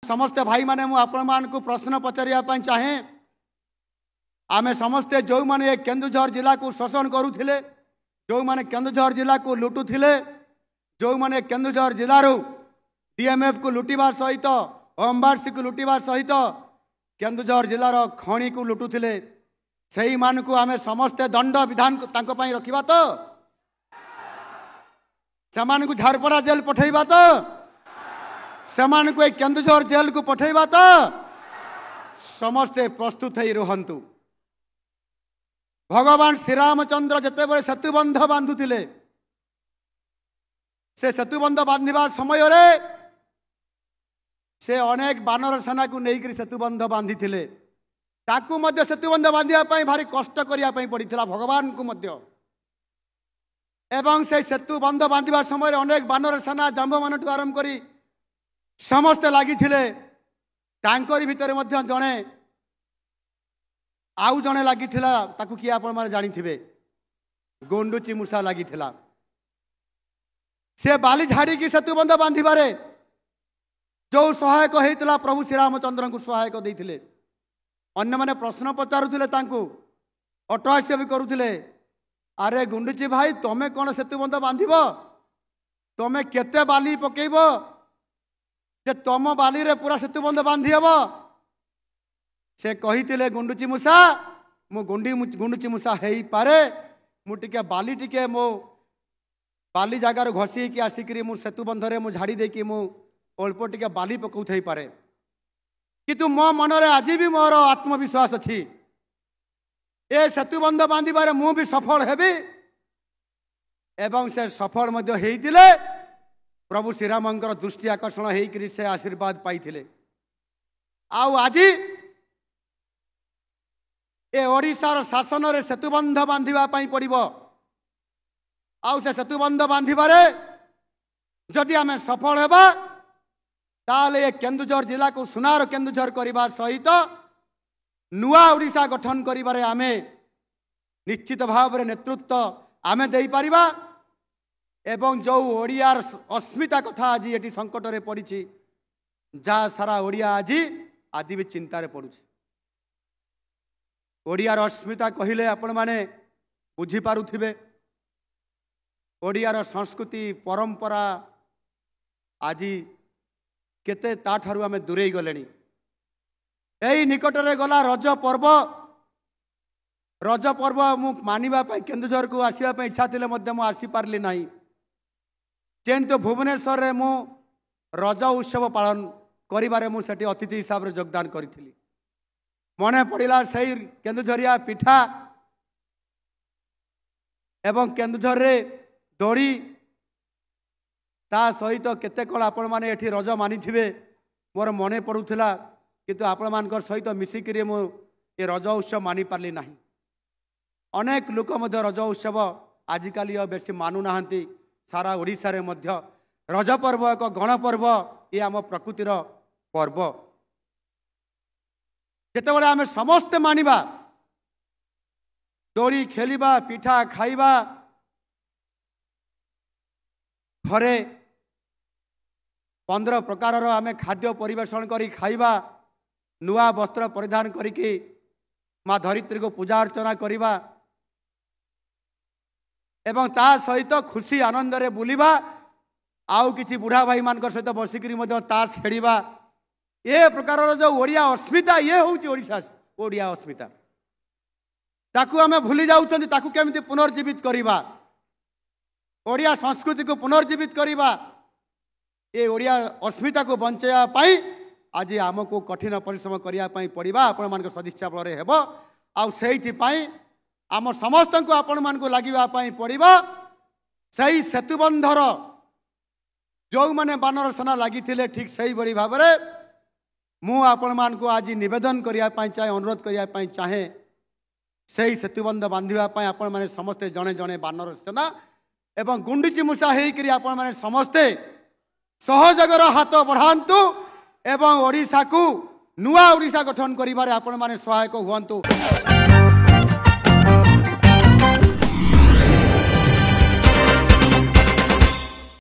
समस्ते भाई माने मु आपण मान को प्रश्न पचारिया चाहे आमे समस्ते जो माने केन्दुझर जिला को शासन करुथिले जो माने केन्दुझर जिला को लुटुथिले जो माने केन्दुझर जिलारू डीएमएफ को लुटिबा सहित होमगार्ड्स को लुटिबा सहित केन्दुझर जिलार खणी को लुटुथिले सेही मान को आमे समस्ते दंड विधान तांको पई रखिबा तो समान को झारपड़ा जेल पठेबा तो समान को केन्दुझर जेल को पठेबा तो समस्ते प्रस्तुत ही रुहंतु। भगवान श्रीरामचंद्र जितेबाला सेतुबंध बांधुथिले से सेतुबंध बांधिबा समय रे से अनेक बानर सेना को लेकर सेतुबंध बांधी थिले ताकू मध्य सेतुबंध बांधिया भारी कष्ट करिया पड़ीथिला भगवान को मध्य एवं से सेतुबंध बांधिबा समय अनेक बानर सेना जांब मान आरंभ करी समस्ते लगी तांकरी भितर मध्य जड़े आउ जड़े लगी ताकू किए आपण जानी गुंडुची मूषा लगी से बाली झाड़ी की सेतुबंध बांधिबारे जो सहायक होता प्रभु श्रीरामचंद्र को सहायक देते अन्य माने प्रश्न पचारुले अटहास्य भी करुले अरे गुंडुची भाई तमें कौन सेतुबंध बांधब तमें केते बाली पकेब जे तम बाली रे पूरा सेतुबंध बांधी हम से कही गुंडुची मूषा मु गुंडुची मूषा हो पारे मुझे बाली टिके मो बाली जगार घसी कि आसिक सेतुबंधरे मु झाड़ी देकी मु अल्प टिके बाली पकाउथई पारे किंतु मो मन रे आज भी मोर आत्मविश्वास अच्छी ए सेतुबंध बांधिबारे मु भी सफल हेबी एवं से सफल मध्य हेइतिले प्रभु श्रीरामंकर दृष्टि आकर्षण होकर से आशीर्वाद पाई आउ आज ए ओडिशार शासन रे सेतुबंध बांधिबा पई पड़िबो आउ से सेतुबंध बांधिबारे जदि आमे सफल हेबा ताले ये केन्दुझर जिला को सुनार केन्दुझर करने सहित नुआ ओडिशा गठन करिबारे आमे निश्चित भाव नेतृत्व आमे देई परिबा एवं जो ओडियार अस्मिता कथा आज ये संकट रे पड़ी जहाँ सारा ओडिया आज भी चिंतार पड़ुछि ओडियार अस्मिता कहले आपण माने बुझी पारुथिबे ओडियार संस्कृति परंपरा आज केते ताठारु आमे दूरे गलेनी एई निकट रे गला रज पर्व मु मानिबा पई केन्दुझर को आसीबा पई इच्छा थिले मध्य मु आसी पारली नाही किंतु भुवनेश्वर रे मु रज उत्सव पालन करिबारे मु सेठी अतिथि हिसाब रे योगदान करिथिली मने पड़िला सही केन्दुझरिया पिठा एवं केन्दुझर रे दड़ी ता सहित केते कल आपण माने एठी रज मानी थिबे मोर मने पड़ुथिला किंतु आपण मानकर सहित मिसिकिरी मु ए रज उत्सव मानी पारली नाही अनेक लोक मध्य रज उत्सव आजिकाली बेसी मानु नाहंती सारा ओडिशा रे मध्य रज पर्व एक गणपर्व ये आम प्रकृतिर पर्व जेतेबेले आमे समस्ते मानिबा दोड़ी खेलिबा पिठा खाइबा घरे 15 प्रकार आमे खाद्य परिवेषण करी खाइबा नुआ वस्त्र परिधान करिके माँ धरित्री को पूजा अर्चना करिबा एवं ता सहित खुशी आनंद रे बुलिबा आउ किछि बुढ़ा भाई मान सहित बसिकरी मध्य ताश खेलिबा ए प्रकार जो ओडिया अस्मिता ये होउछि ओडिशा ओडिया अस्मिता ताकू आमे भूली जाउछन्ति ताकू केमिति पुनर्जीवित करिबा ओडिया संस्कृति को पुनर्जीवित करिबा ए ओडिया अस्मिता को बंचाया पाई आज आमको कठिन परिश्रम करिया पाई पड़िबा आपण मान सदिच्छा बल हेबो आउ सेहि पाई आम समस्त को आपण मान को लागिबा पाई पड़िबा सही सेतुबंधर जो माने बानर सेना लगी ठीक सही बड़ी भाव में मु आपण मान को आज निवेदन करिया पाई चाहे अनुरोध करिया पाई चाहे सही सेतुबंध बांधिबा पाई आपण माने समस्ते जणे जणे बानर सेना एवं गुंडुची मूषा हेकरी आपण माने समस्ते सहयोगर हाथ बढ़ातु एवं ओडिशा को नुआ ओडिशा गठन करिबारे आपण माने सहायक हुअन्तु।